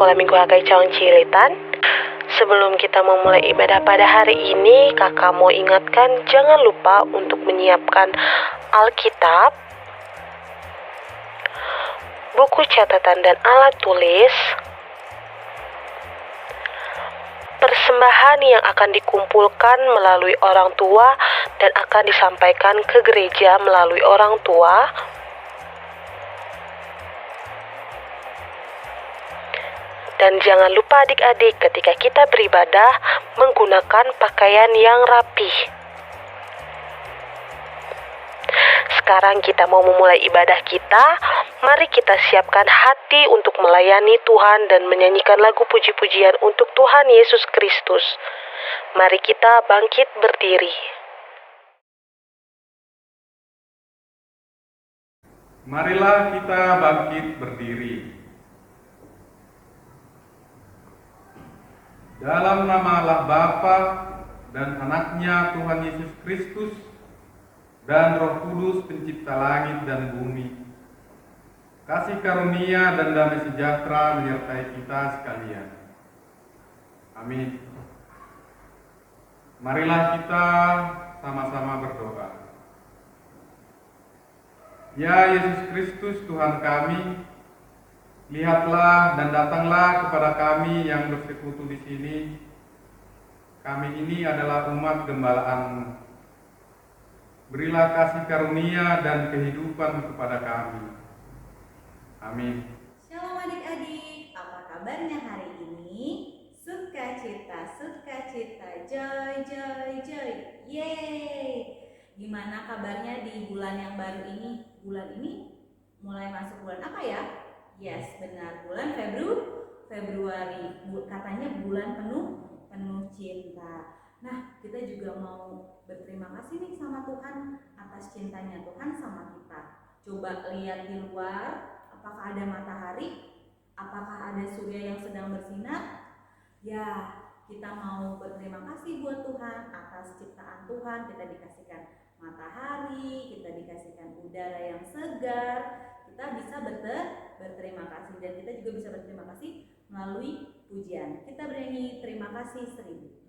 Sekolah Minggu HKI Cawang Cililitan. Sebelum kita memulai ibadah pada hari ini, kakak mau ingatkan jangan lupa untuk menyiapkan Alkitab, buku catatan dan alat tulis, persembahan yang akan dikumpulkan melalui orang tua dan akan disampaikan ke gereja melalui orang tua, dan jangan lupa adik-adik ketika kita beribadah menggunakan pakaian yang rapih. Sekarang kita mau memulai ibadah kita. Mari kita siapkan hati untuk melayani Tuhan dan menyanyikan lagu puji-pujian untuk Tuhan Yesus Kristus. Mari kita bangkit berdiri. Marilah kita bangkit berdiri. Dalam nama Allah Bapa dan Anaknya Tuhan Yesus Kristus dan Roh Kudus pencipta langit dan bumi, kasih karunia dan damai sejahtera menyertai kita sekalian. Amin. Marilah kita sama-sama berdoa. Ya Yesus Kristus Tuhan kami, lihatlah dan datanglah kepada kami yang bersekutu di sini. Kami ini adalah umat gembalaan. Berilah kasih karunia dan kehidupan kepada kami. Amin. Shalom adik-adik, apa kabarnya hari ini? Sukacita, sukacita, joy, joy, joy, yeay! Gimana kabarnya di bulan yang baru ini? Bulan ini mulai masuk bulan apa ya? Yes, benar, bulan Februari. Katanya bulan penuh cinta. Nah, kita juga mau berterima kasih nih sama Tuhan atas cintanya Tuhan sama kita. Coba lihat di luar, apakah ada matahari? Apakah ada surya yang sedang bersinar? Ya, kita mau berterima kasih buat Tuhan atas ciptaan Tuhan. Kita dikasihkan matahari, kita dikasihkan udara yang segar. Kita bisa berterima kasih, dan kita juga bisa berterima kasih melalui pujian. Kita bernyanyi terima kasih 1000.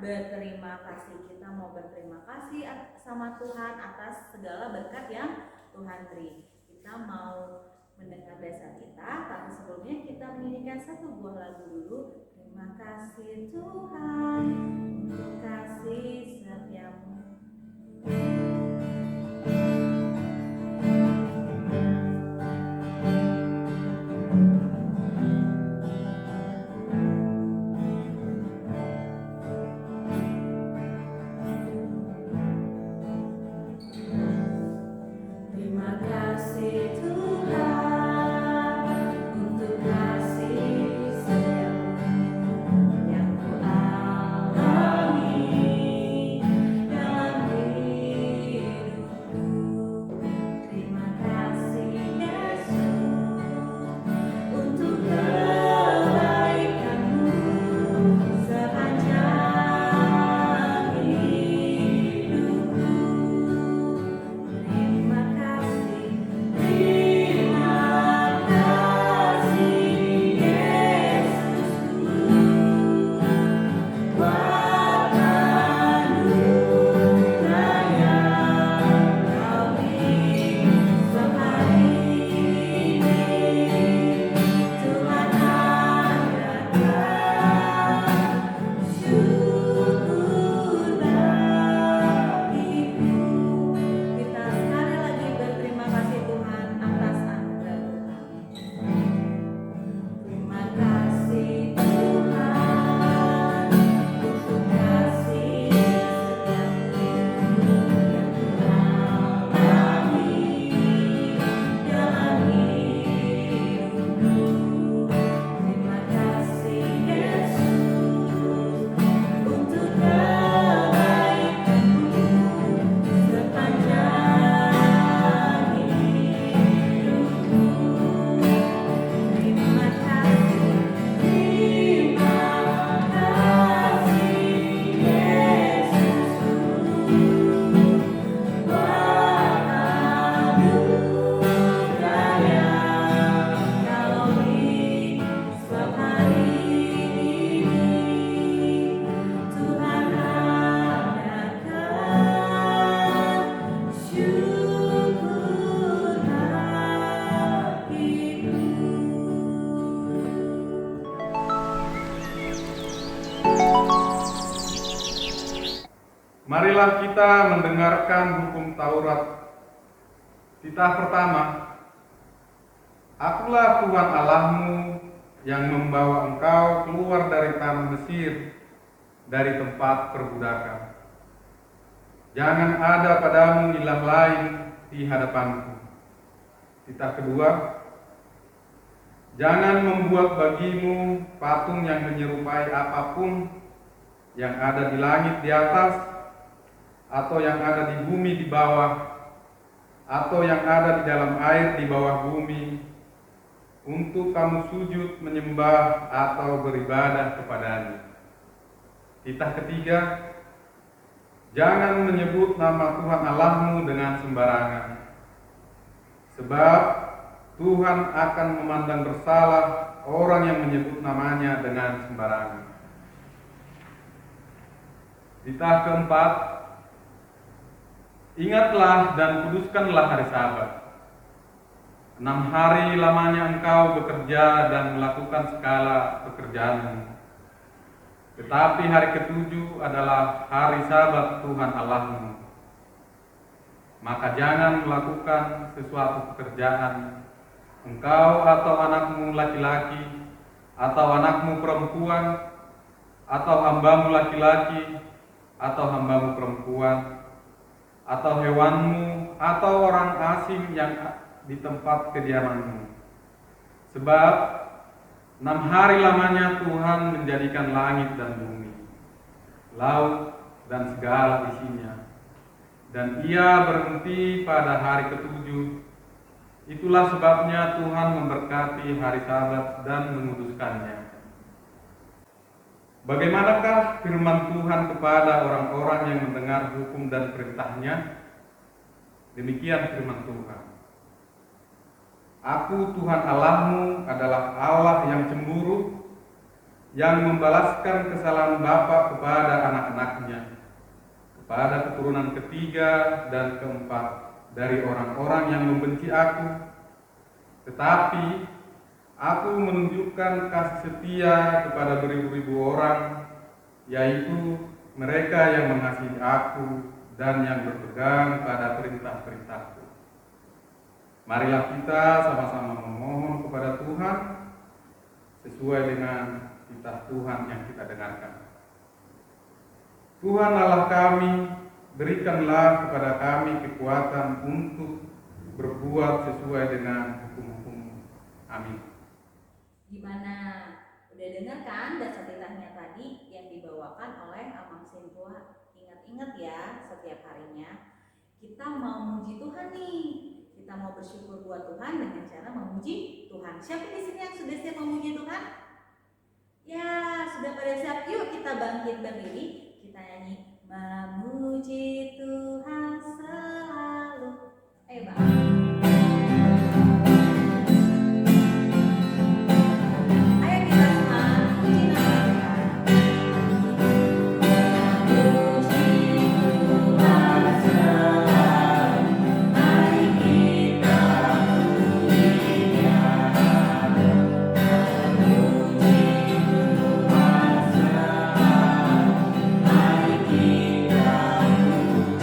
Berterima kasih. Kita mau berterima kasih sama Tuhan atas segala berkat yang Tuhan beri. Kita mau mendengar dasar kita, tapi sebelumnya kita menyanyikan satu buah lagu dulu. Terima kasih Tuhan untuk kasih setiamu. Marilah kita mendengarkan hukum Taurat. Titah pertama. Akulah Tuhan Allahmu yang membawa engkau keluar dari tanah Mesir, dari tempat perbudakan. Jangan ada padamu ilah lain di hadapanku. Titah kedua. Jangan membuat bagimu patung yang menyerupai apapun yang ada di langit di atas, atau yang ada di bumi di bawah, atau yang ada di dalam air di bawah bumi, untuk kamu sujud, menyembah, atau beribadah kepadanya. Titah ketiga. Jangan menyebut nama Tuhan Allahmu dengan sembarangan, sebab Tuhan akan memandang bersalah orang yang menyebut namanya dengan sembarangan. Titah keempat. Ingatlah dan kuduskanlah hari Sabat. 6 hari lamanya engkau bekerja dan melakukan segala pekerjaanmu. Tetapi hari ke-7 adalah hari Sabat Tuhan Allahmu. Maka jangan melakukan sesuatu pekerjaan, engkau atau anakmu laki-laki, atau anakmu perempuan, atau hambamu laki-laki, atau hambamu perempuan, atau hewanmu, atau orang asing yang di tempat kediamanmu. Sebab 6 hari lamanya Tuhan menjadikan langit dan bumi, laut dan segala isinya, dan Ia berhenti pada hari ke-7. Itulah sebabnya Tuhan memberkati hari Sabat dan menguduskannya. Bagaimanakah firman Tuhan kepada orang-orang yang mendengar hukum dan perintahnya? Demikian firman Tuhan. Aku Tuhan Allahmu adalah Allah yang cemburu, yang membalaskan kesalahan bapa kepada anak-anaknya, kepada keturunan ketiga dan keempat dari orang-orang yang membenci aku. Tetapi aku menunjukkan kasih setia kepada beribu-ribu orang, yaitu mereka yang mengasihi aku dan yang berpegang pada perintah-perintahku. Marilah kita sama-sama memohon kepada Tuhan sesuai dengan titah Tuhan yang kita dengarkan. Tuhan Allah kami, berikanlah kepada kami kekuatan untuk berbuat sesuai dengan hukum-hukum. Amin. Gimana? Udah dengar kan dasar titahnya tadi yang dibawakan oleh Amang Sintua? Ingat-ingat ya, setiap harinya kita mau memuji Tuhan nih. Kita mau bersyukur buat Tuhan dengan cara memuji Tuhan. Siapa di sini yang sudah siap memuji Tuhan? Ya, sudah pada siap. Yuk kita bangkit berdiri. Kita nyanyi memuji Tuhan selalu. Ayo Bang.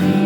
Di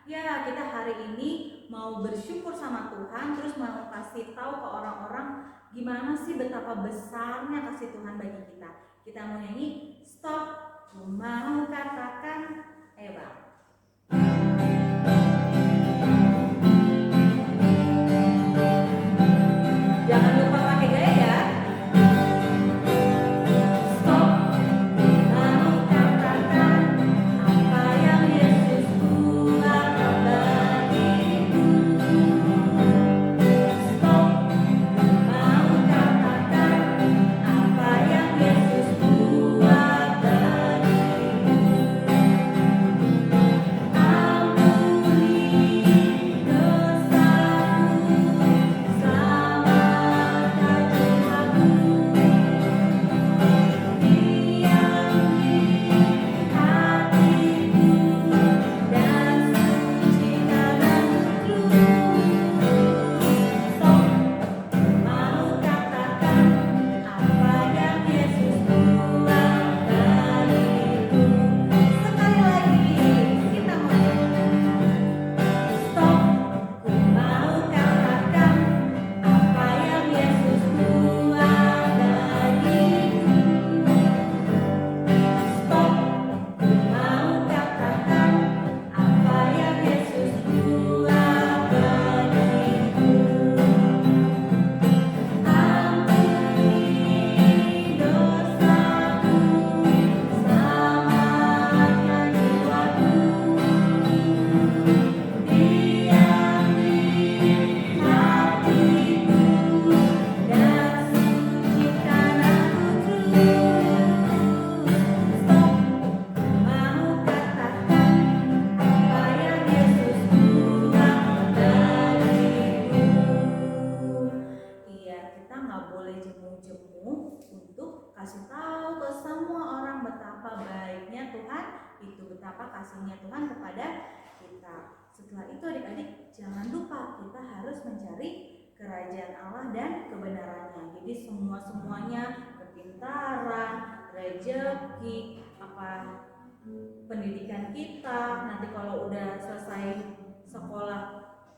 Ya, kita hari ini mau bersyukur sama Tuhan, terus mau kasih tahu ke orang-orang gimana sih betapa besarnya kasih Tuhan bagi kita. Kita mau nyanyi, stop, ku mau katakan, ayo Bang. Jangan lupa pakai gaya ya. Stop, ku mau katakan apa yang Yesus buat bagiku. Stop, ku mau katakan apa yang Yesus buat bagiku. Ampuni dosaku, selamatkan jiwaku. Diam di hatiku dan sucikan aku. Stop, mau katakan apa yang Yesus buat bagiku. Sekali lagi kita mulai. Stop, ku mau katakan apa yang Yesus buat bagiku. Stop, ku mau katakan apa yang Yesus buat bagiku. Ampuni dosaku, selamatkan jiwaku. Diam di hatiku dan sucikan aku terus. Stop, mau katakan apa yang Yesus buat bagiku. Iya, kita nggak boleh jemu-jemu untuk kasih tahu ke semua orang betapa baiknya Tuhan itu, betapa kasihnya Tuhan kepada kita. Setelah itu adik-adik jangan lupa kita harus mencari kerajaan Allah dan kebenarannya. Jadi semuanya kepintaran, rezeki, pendidikan kita, nanti kalau udah selesai sekolah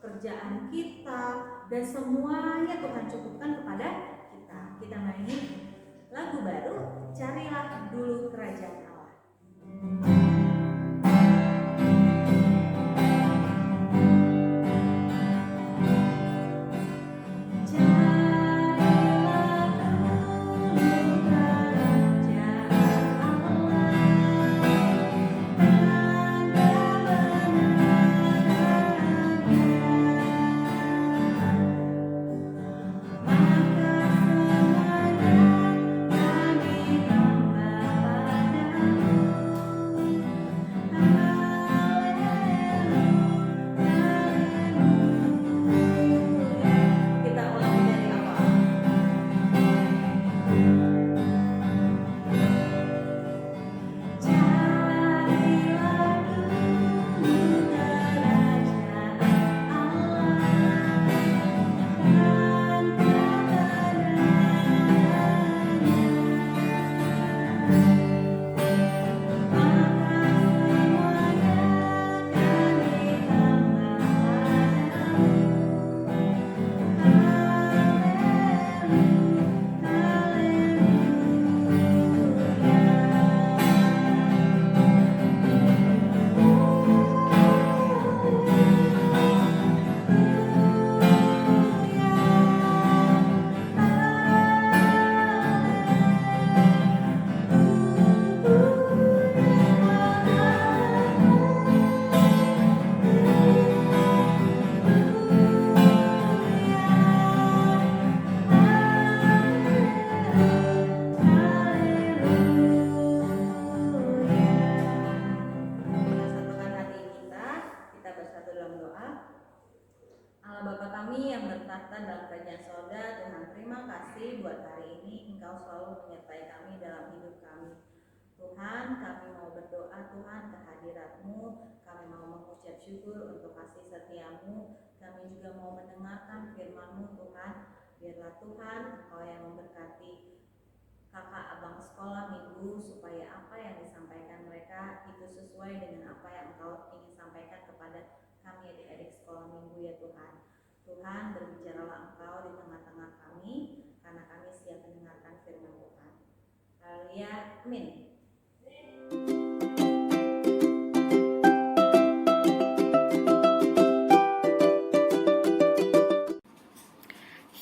kerjaan kita, dan semuanya Tuhan cukupkan kepada kita. Kita nyanyi lagu baru, carilah dulu kerajaan Allah. Carilah dulu kerajaan Allah dan kebenarannya, maka semuanya akan ditambah padamu. Kita ulangi dari awal. Carilah dulu kerajaan Allah dan kebenarannya, maka semuanya akan ditambah padamu. Kita satukan hati kita bersatu dalam doa. Allah Bapa kami yang bertahta dalam kerajaan sorga, Tuhan terima kasih buat hari ini Engkau selalu menyertai kami dalam hidup kami. Tuhan, kami mau berdoa Tuhan kehadirat-Mu, kami mau mengucap syukur untuk kasih setia-Mu, kami juga mau mendengarkan firman-Mu Tuhan. Biarlah Tuhan Engkau yang memberkati kakak abang sekolah minggu, supaya apa yang disampaikan mereka itu sesuai dengan apa yang Engkau ingin sampaikan kepada Tuhan. Tuhan, berbicaralah Engkau di tengah-tengah kami, karena kami siap mendengarkan firman Tuhan. Haleluya, amin.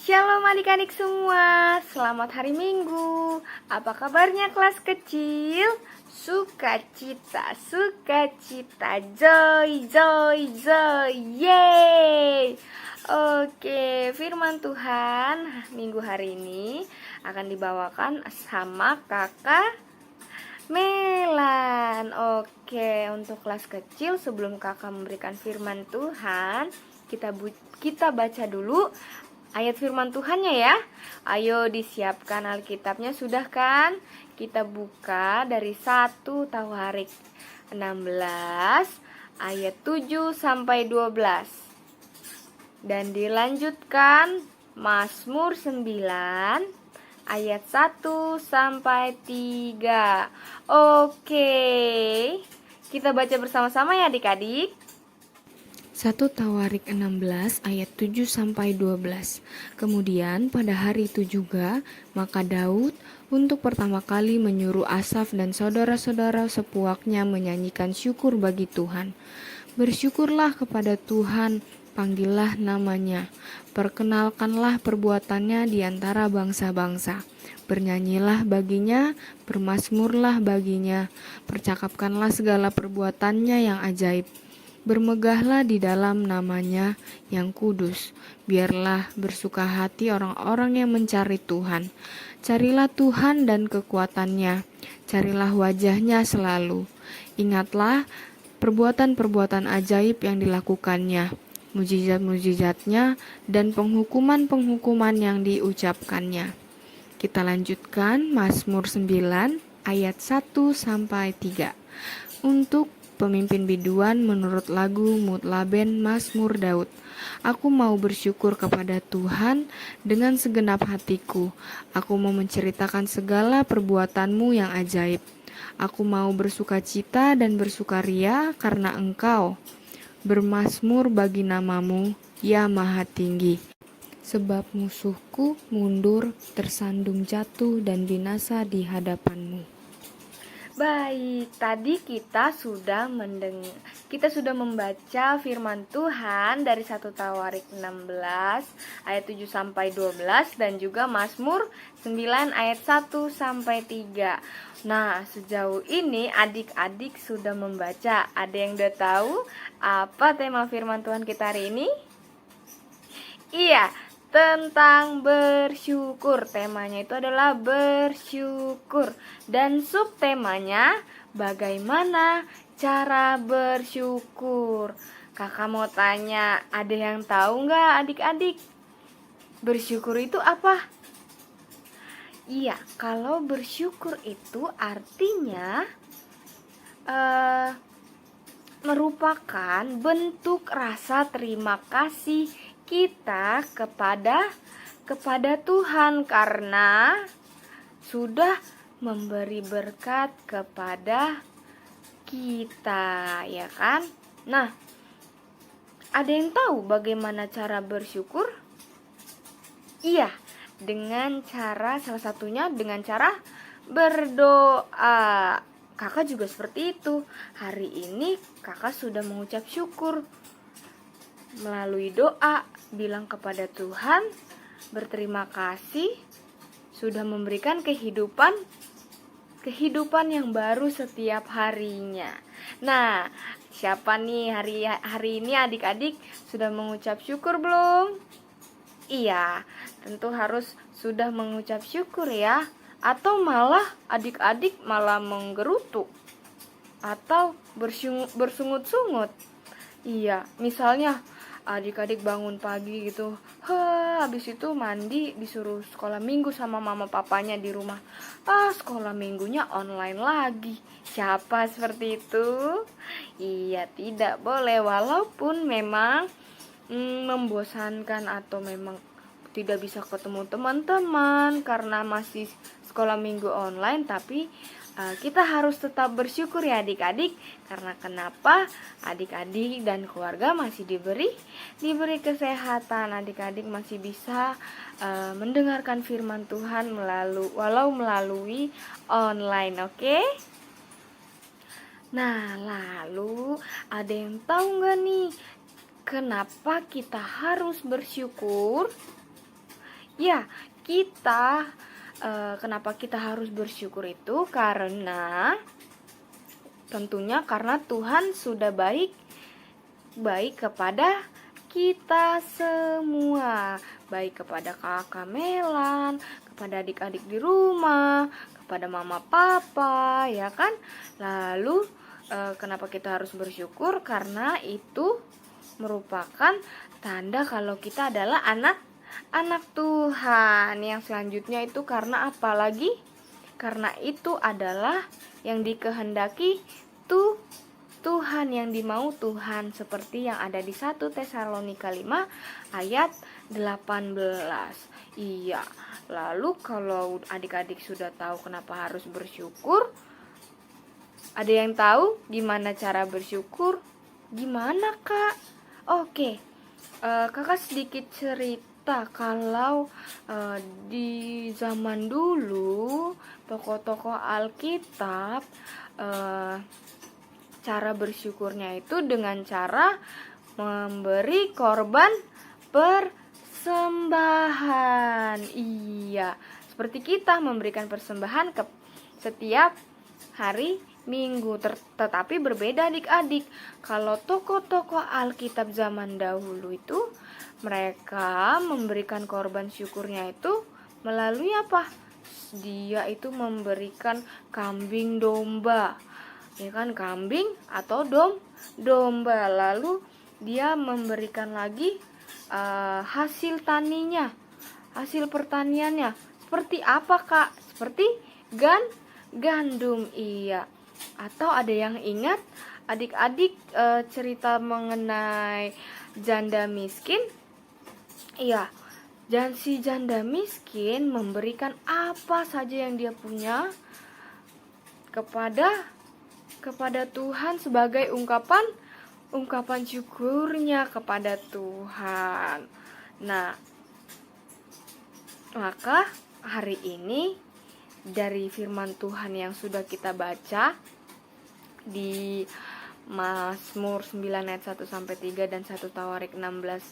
Shalom adik-adik semua, selamat hari Minggu. Apa kabarnya kelas kecil? Sukacita, sukacita, joy, joy, joy, yeay. Oke, firman Tuhan minggu hari ini akan dibawakan sama kakak Melan. Oke, untuk kelas kecil sebelum kakak memberikan firman Tuhan, kita baca dulu ayat firman Tuhannya ya. Ayo disiapkan Alkitabnya, sudah kan? Kita buka dari 1 Tawarik 16 ayat 7 sampai 12. Dan dilanjutkan Mazmur 9 ayat 1 sampai 3. Oke. Kita baca bersama-sama ya adik-adik. 1 Tawarik 16 ayat 7 sampai 12. Kemudian pada hari itu juga, maka Daud untuk pertama kali menyuruh Asaf dan saudara-saudara sepuaknya menyanyikan syukur bagi Tuhan. Bersyukurlah kepada Tuhan, panggillah namanya, perkenalkanlah perbuatannya di antara bangsa-bangsa. Bernyanyilah baginya, bermazmurlah baginya, percakapkanlah segala perbuatannya yang ajaib. Bermegahlah di dalam namanya yang kudus. Biarlah bersuka hati orang-orang yang mencari Tuhan. Carilah Tuhan dan kekuatannya. Carilah wajahnya selalu. Ingatlah perbuatan-perbuatan ajaib yang dilakukannya, mujizat-mujizatnya, dan penghukuman-penghukuman yang diucapkannya. Kita lanjutkan Mazmur 9 ayat 1 sampai 3. Untuk pemimpin biduan menurut lagu Mutlaben Mazmur Daud. Aku mau bersyukur kepada Tuhan dengan segenap hatiku. Aku mau menceritakan segala perbuatanmu yang ajaib. Aku mau bersukacita dan bersukaria karena Engkau. Bermazmur bagi namamu, ya Maha Tinggi. Sebab musuhku mundur, tersandung jatuh dan binasa di hadapanmu. Baik, tadi kita sudah membaca firman Tuhan dari 1 Tawarik 16 ayat 7 sampai 12 dan juga Mazmur 9 ayat 1 sampai 3. Nah, sejauh ini adik-adik sudah membaca. Ada yang udah tahu apa tema firman Tuhan kita hari ini? Iya, tentang bersyukur. Temanya itu adalah bersyukur. Dan subtemanya bagaimana cara bersyukur. Kakak mau tanya, ada yang tahu nggak adik-adik? Bersyukur itu apa? Iya, kalau bersyukur itu artinya merupakan bentuk rasa terima kasih kita kepada Tuhan karena sudah memberi berkat kepada kita, ya kan? Nah, ada yang tahu bagaimana cara bersyukur? Iya, salah satunya dengan cara berdoa. Kakak juga seperti itu. Hari ini kakak sudah mengucap syukur melalui doa, bilang kepada Tuhan, berterima kasih sudah memberikan kehidupan yang baru setiap harinya. Nah, siapa nih hari ini adik-adik sudah mengucap syukur belum? Iya, tentu harus sudah mengucap syukur ya. Atau malah adik-adik malah menggerutu atau bersungut-sungut. Iya, misalnya adik-adik bangun pagi gitu, habis itu mandi, disuruh sekolah minggu sama mama papanya di rumah. Sekolah minggunya online lagi. Siapa seperti itu? Iya, tidak boleh. Walaupun memang membosankan atau memang tidak bisa ketemu teman-teman karena masih sekolah minggu online, tapi kita harus tetap bersyukur ya adik-adik. Karena kenapa? Adik-adik dan keluarga masih diberi kesehatan. Adik-adik masih bisa mendengarkan firman Tuhan walau melalui online, oke? Nah, lalu ada yang tahu nggak nih kenapa kita harus bersyukur? Ya, kenapa kita harus bersyukur itu tentunya karena Tuhan sudah baik kepada kita semua, baik kepada kakak Melan, kepada adik-adik di rumah, kepada mama papa, ya kan? Lalu kenapa kita harus bersyukur? Karena itu merupakan tanda kalau kita adalah anak Tuhan. Yang selanjutnya itu karena apa lagi? Karena itu adalah yang dikehendaki Tuhan, yang dimau Tuhan, seperti yang ada di 1 Tesalonika 5 ayat 18. Iya. Lalu kalau adik-adik sudah tahu kenapa harus bersyukur, ada yang tahu gimana cara bersyukur? Gimana, Kak? Oke. Kakak sedikit cerita kalau di zaman dulu tokoh-tokoh Alkitab cara bersyukurnya itu dengan cara memberi korban persembahan. Iya, seperti kita memberikan persembahan setiap hari Minggu. Tetapi berbeda adik-adik. Kalau tokoh-tokoh Alkitab zaman dahulu itu mereka memberikan korban syukurnya itu melalui apa? Dia itu memberikan kambing domba. Ya kan, kambing atau domba. Lalu dia memberikan lagi hasil taninya, hasil pertaniannya. Seperti apa, Kak? Seperti gandum. Iya. Atau ada yang ingat adik-adik cerita mengenai janda miskin? Iya. Dan si janda miskin memberikan apa saja yang dia punya kepada Tuhan sebagai ungkapan syukurnya kepada Tuhan. Nah, maka hari ini dari firman Tuhan yang sudah kita baca di Mazmur 9 ayat 1 sampai 3 dan 1 Tawarik 16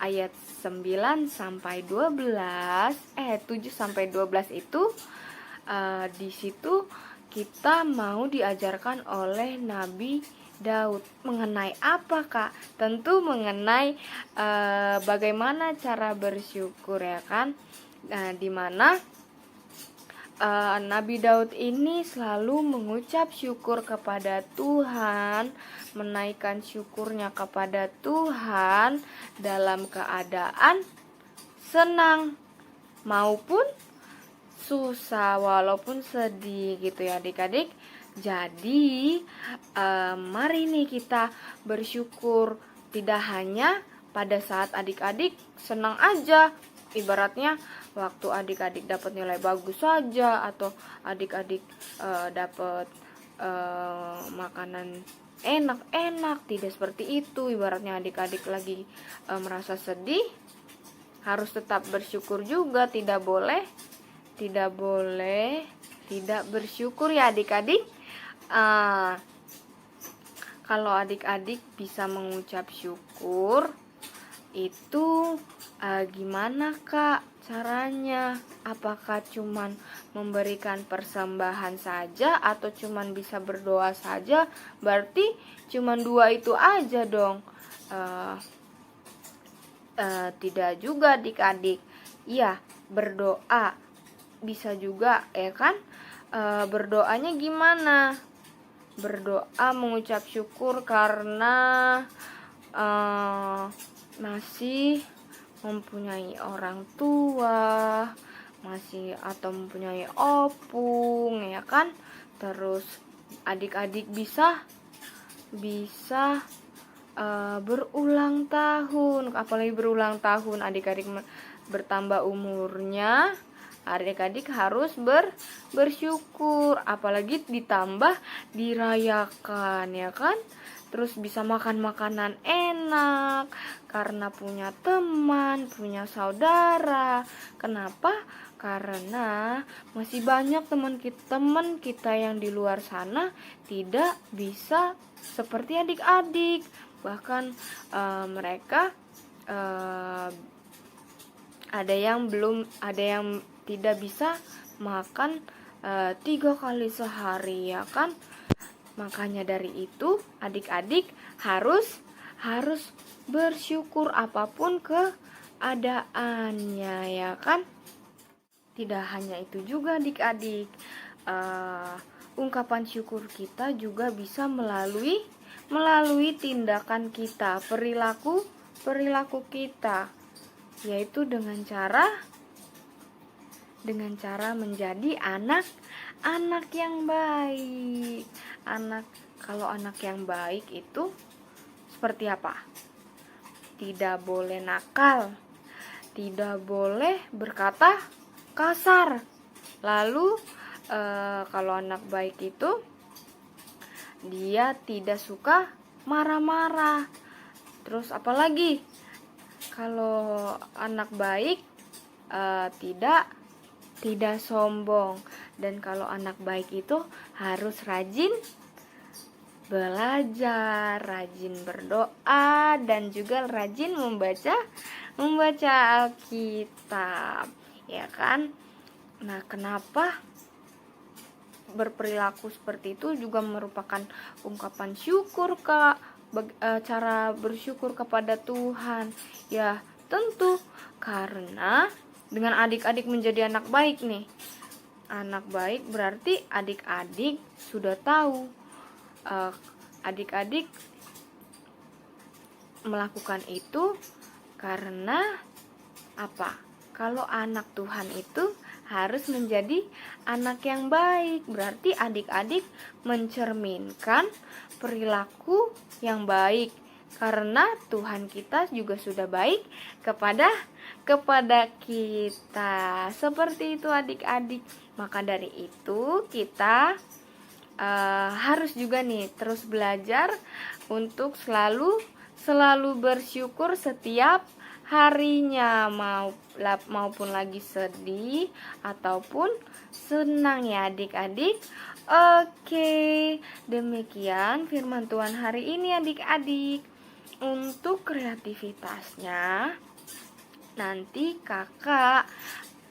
ayat 9 sampai 12, 7 sampai 12 itu di situ kita mau diajarkan oleh Nabi Daud mengenai apa, Kak? Tentu mengenai bagaimana cara bersyukur, ya kan? Di mana Nabi Daud ini selalu mengucap syukur kepada Tuhan, menaikkan syukurnya kepada Tuhan dalam keadaan senang maupun susah, walaupun sedih gitu ya adik-adik. Jadi mari nih kita bersyukur tidak hanya pada saat adik-adik senang aja, ibaratnya waktu adik-adik dapat nilai bagus saja, atau adik-adik dapat makanan enak-enak. Tidak seperti itu. Ibaratnya adik-adik lagi merasa sedih, harus tetap bersyukur juga. Tidak boleh tidak bersyukur ya adik-adik. Kalau adik-adik bisa mengucap syukur itu gimana, Kak, caranya? Apakah cuman memberikan persembahan saja atau cuman bisa berdoa saja? Berarti cuman dua itu aja dong. Tidak juga adik-adik. Iya, berdoa bisa juga, ya kan? Berdoanya gimana? Berdoa mengucap syukur karena masih mempunyai orang tua, masih atau mempunyai opung, ya kan? Terus adik-adik bisa berulang tahun, apalagi berulang tahun, adik-adik bertambah umurnya, adik-adik harus bersyukur, apalagi ditambah dirayakan, ya kan? Terus bisa makan makanan enak karena punya teman, punya saudara. Kenapa? Karena masih banyak teman kita yang di luar sana tidak bisa seperti adik-adik. Bahkan mereka ada yang tidak bisa makan 3 kali sehari, ya kan? Makanya dari itu adik-adik harus bersyukur apapun keadaannya, ya kan? Tidak hanya itu juga adik-adik, ungkapan syukur kita juga bisa melalui tindakan kita, perilaku kita, yaitu dengan cara menjadi anak yang baik. Kalau anak yang baik itu seperti apa? Tidak boleh nakal, tidak boleh berkata kasar. Lalu kalau anak baik itu dia tidak suka marah-marah. Terus apalagi? Kalau anak baik tidak sombong. Dan kalau anak baik itu harus rajin belajar, rajin berdoa, dan juga rajin membaca Alkitab, ya kan? Nah, kenapa berperilaku seperti itu juga merupakan ungkapan syukur, Kak? Cara bersyukur kepada Tuhan, ya tentu karena dengan adik-adik menjadi anak baik nih. Anak baik berarti adik-adik sudah tahu, adik-adik melakukan itu karena apa? Kalau anak Tuhan itu harus menjadi anak yang baik, berarti adik-adik mencerminkan perilaku yang baik, karena Tuhan kita juga sudah baik kepada kita. Seperti itu adik-adik. Maka dari itu kita harus juga nih terus belajar untuk selalu bersyukur setiap harinya, maupun lagi sedih ataupun senang, ya adik-adik. Oke, demikian firman Tuhan hari ini adik-adik. Untuk kreativitasnya nanti kakak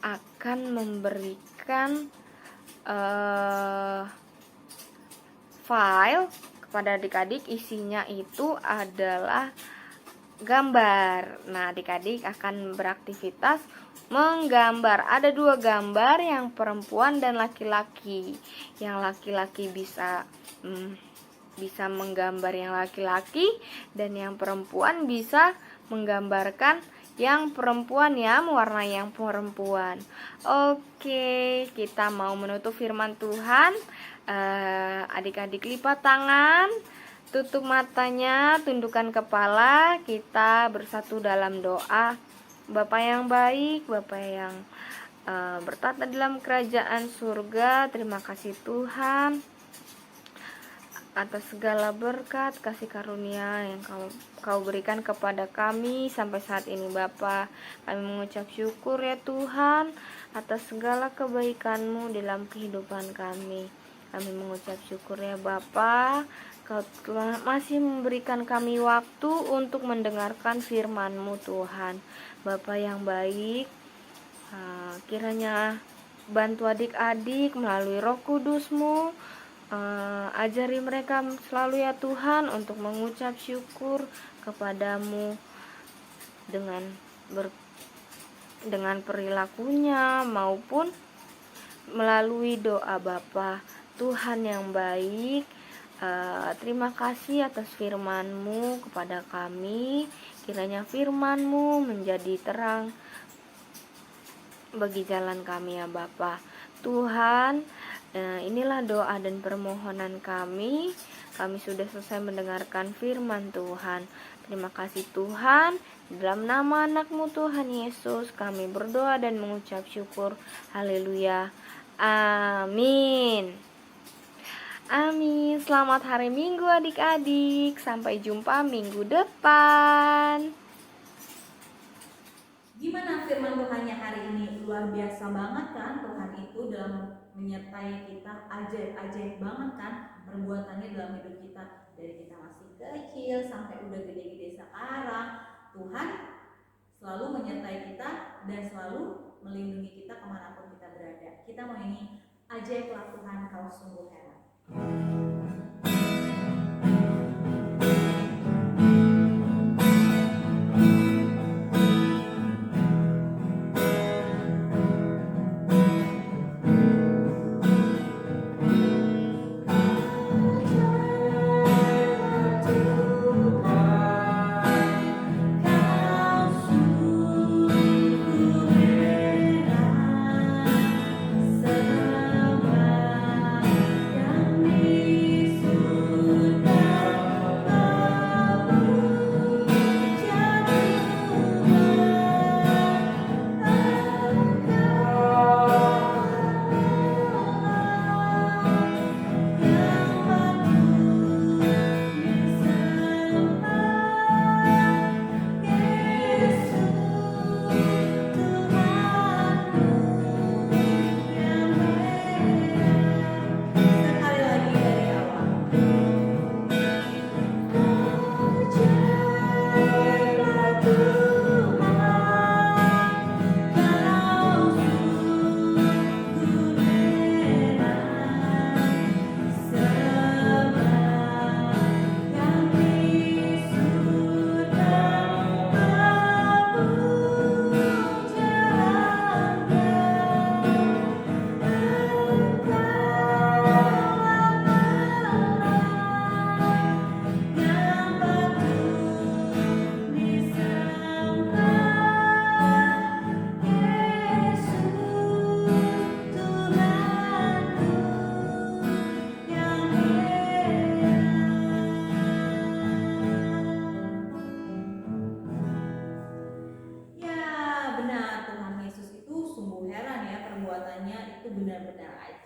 akan memberikan file kepada adik-adik, isinya itu adalah gambar. Nah, adik-adik akan beraktivitas menggambar. Ada 2 gambar, yang perempuan dan laki-laki. Yang laki-laki bisa menggambar yang laki-laki, dan yang perempuan bisa menggambarkan yang perempuan, ya, mewarnai yang perempuan. Oke, kita mau menutup firman Tuhan. Adik-adik lipat tangan, tutup matanya, tundukkan kepala, kita bersatu dalam doa. Bapa yang baik, Bapa yang bertata dalam kerajaan surga, terima kasih Tuhan atas segala berkat, kasih karunia yang kau berikan kepada kami sampai saat ini Bapa. Kami mengucap syukur ya Tuhan atas segala kebaikan-Mu dalam kehidupan kami. Kami mengucap syukur ya Bapa, Kau telah masih memberikan kami waktu untuk mendengarkan firman-Mu Tuhan. Bapa yang baik, kiranya bantu adik-adik melalui Roh Kudus-Mu. Ajari mereka selalu ya Tuhan untuk mengucap syukur kepadamu dengan perilakunya maupun melalui doa Bapa. Tuhan yang baik, terima kasih atas firman-Mu kepada kami. Kiranya firman-Mu menjadi terang bagi jalan kami ya Bapa. Tuhan, inilah doa dan permohonan kami. Kami sudah selesai mendengarkan firman Tuhan. Terima kasih Tuhan, dalam nama anak-Mu Tuhan Yesus kami berdoa dan mengucap syukur. Haleluya. Amin. Amin. Selamat hari Minggu adik-adik. Sampai jumpa minggu depan. Gimana firman Tuhannya hari ini? Luar biasa banget kan? Tuhan itu dalam menyertai kita ajaib-ajaib banget kan perbuatannya dalam hidup kita. Dari kita masih kecil sampai udah gede-gede sekarang, Tuhan selalu menyertai kita dan selalu melindungi kita kemanapun kita berada. Kita mau nyanyi ajaiblah Tuhan kau sungguh heran.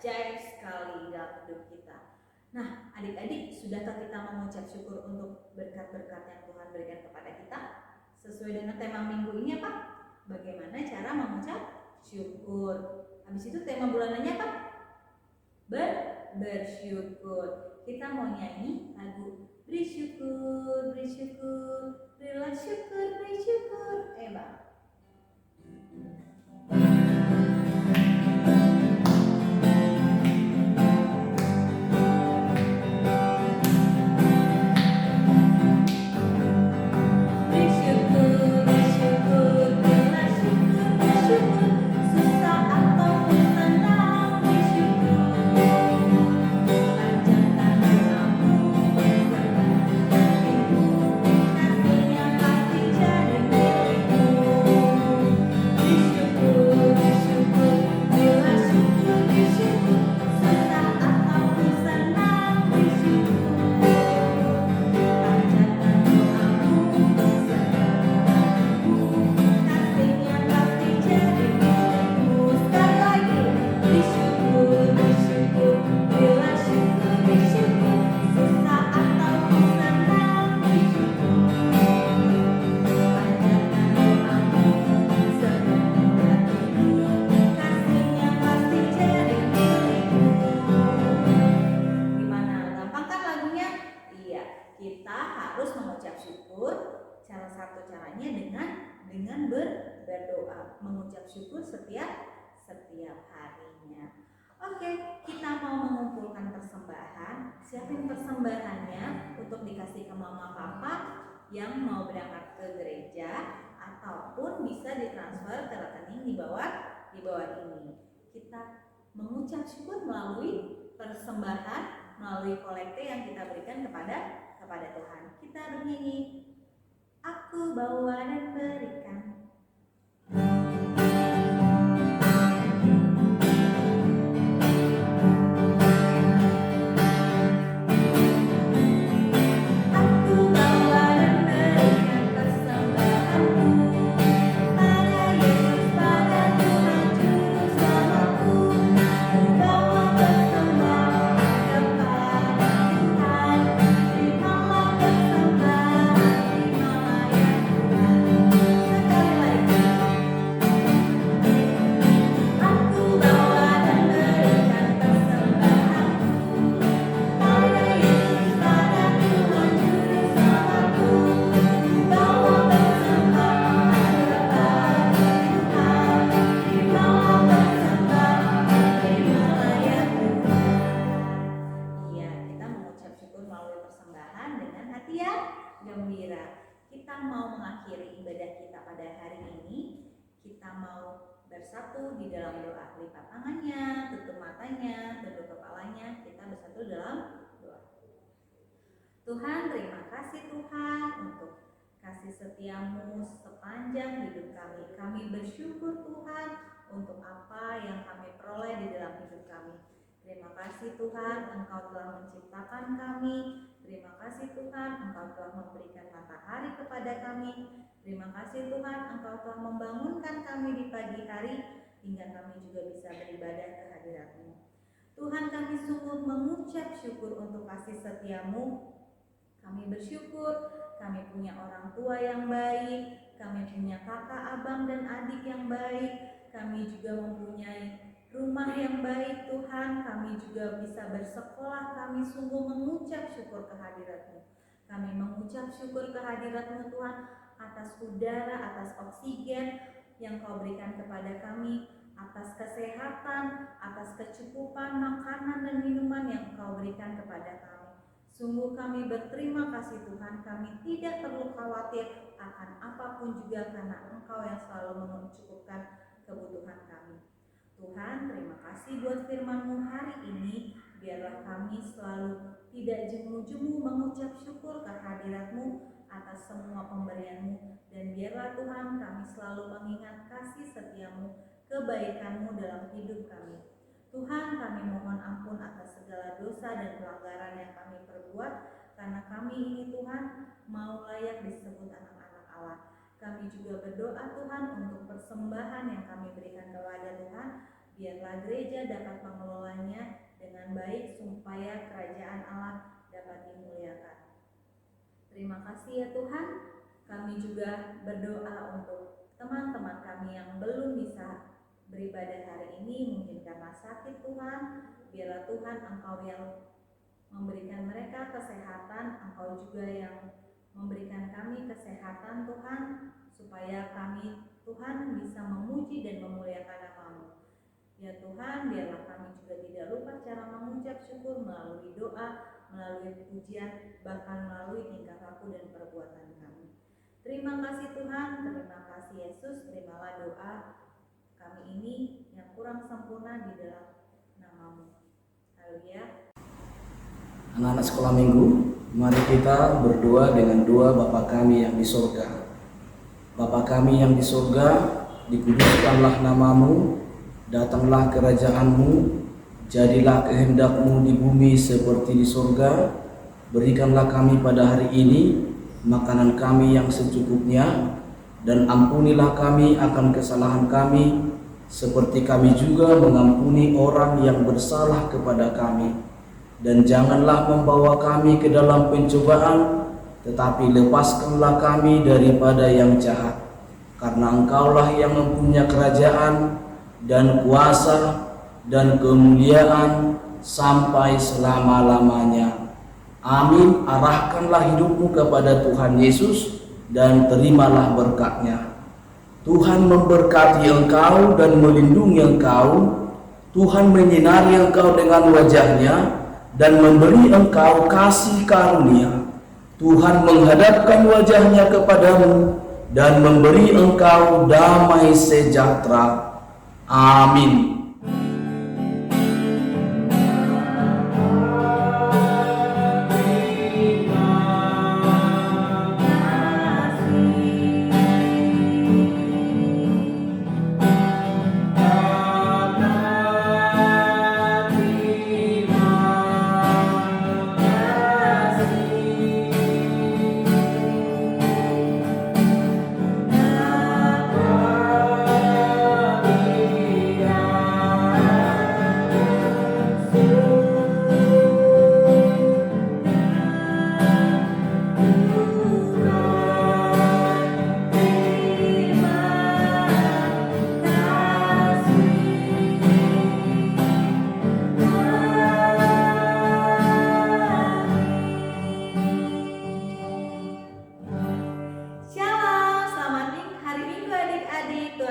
Ajaib sekali dalam hidup kita. Nah, adik-adik, sudahkah kita mengucap syukur untuk berkat-berkat yang Tuhan berikan kepada kita? Sesuai dengan tema minggu ini apa? Bagaimana cara mengucap syukur. Habis itu tema bulanannya apa? Bersyukur. Kita mau nyanyi lagu beri syukur, berilah syukur, beri syukur. Bang. Berdoa, mengucap syukur setiap harinya. Oke, kita mau mengumpulkan persembahan. Siapin persembahannya untuk dikasih ke mama papa yang mau berangkat ke gereja, ataupun bisa ditransfer ke rekening di bawah ini. Kita mengucap syukur melalui persembahan, melalui kolekte yang kita berikan kepada Tuhan. Kita bernyanyi, aku bawa dan berikan. Aku bawa dan berikan. mau mengakhiri ibadah kita pada hari ini, kita mau bersatu di dalam doa. Lipat tangannya, tutup matanya, tunduk kepalanya, kita bersatu dalam doa. Tuhan, terima kasih Tuhan untuk kasih setiamu sepanjang hidup kami. Kami bersyukur Tuhan untuk apa yang kami peroleh di dalam hidup kami. Terima kasih Tuhan, Engkau telah menciptakan kami. Terima kasih Tuhan, Engkau telah memberikan matahari kepada kami. Terima kasih Tuhan, Engkau telah membangunkan kami di pagi hari, hingga kami juga bisa beribadah ke hadirat-Mu. Tuhan, kami sungguh mengucap syukur untuk kasih setiamu. Kami bersyukur kami punya orang tua yang baik, kami punya kakak, abang, dan adik yang baik, kami juga mempunyai rumah yang baik Tuhan, kami juga bisa bersekolah. Kami sungguh mengucap syukur kehadirat-Mu. Kami mengucap syukur kehadirat-Mu Tuhan atas udara, atas oksigen yang Kau berikan kepada kami, atas kesehatan, atas kecukupan makanan dan minuman yang Kau berikan kepada kami. Sungguh kami berterima kasih Tuhan, kami tidak perlu khawatir akan apapun juga karena Engkau yang selalu mencukupkan kebutuhan kami. Tuhan, terima kasih buat firman-Mu hari ini. Biarlah kami selalu tidak jemu-jemu mengucap syukur kehadirat-Mu atas semua pemberian-Mu. Dan biarlah Tuhan kami selalu mengingat kasih setia-Mu, kebaikan-Mu dalam hidup kami. Tuhan, kami mohon ampun atas segala dosa dan pelanggaran yang kami perbuat, karena kami ini Tuhan mau layak disebut anak-anak Allah. Kami juga berdoa Tuhan untuk persembahan yang kami berikan kepada Tuhan, biarlah gereja dapat mengelolanya dengan baik supaya kerajaan Allah dapat dimuliakan. Terima kasih ya Tuhan. Kami juga berdoa untuk teman-teman kami yang belum bisa beribadah hari ini, mungkin karena sakit Tuhan. Biarlah Tuhan Engkau yang memberikan mereka kesehatan, Engkau juga yang memberikan kami kesehatan Tuhan, supaya kami Tuhan bisa memuji dan memuliakan nama-Mu. Ya Tuhan, biarlah kami juga tidak lupa cara mengucap syukur melalui doa, melalui pujian, bahkan melalui tingkah laku dan perbuatan kami. Terima kasih Tuhan, terima kasih Yesus, terimalah doa kami ini yang kurang sempurna di dalam nama-Mu. Haleluya. Anak-anak sekolah minggu, mari kita berdoa dengan doa Bapa kami yang di surga. Bapa kami yang di surga, dikuduskanlah nama-Mu, datanglah kerajaan-Mu, jadilah kehendak-Mu di bumi seperti di surga. Berikanlah kami pada hari ini makanan kami yang secukupnya, dan ampunilah kami akan kesalahan kami, seperti kami juga mengampuni orang yang bersalah kepada kami. Dan janganlah membawa kami ke dalam pencobaan, tetapi lepaskanlah kami daripada yang jahat. Karena Engkaulah yang mempunyai kerajaan dan kuasa dan kemuliaan sampai selama-lamanya. Amin. Arahkanlah hidupmu kepada Tuhan Yesus dan terimalah berkat-Nya. Tuhan memberkati engkau dan melindungi engkau. Tuhan menyinari engkau dengan wajah-Nya dan memberi engkau kasih karunia. Tuhan menghadapkan wajah-Nya kepadamu dan memberi engkau damai sejahtera. Amin.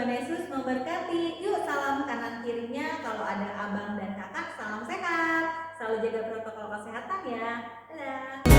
Tuhan Yesus memberkati. Yuk salam kanan kirinya, kalau ada abang dan kakak salam sehat. Selalu jaga protokol kesehatan ya. Dadah.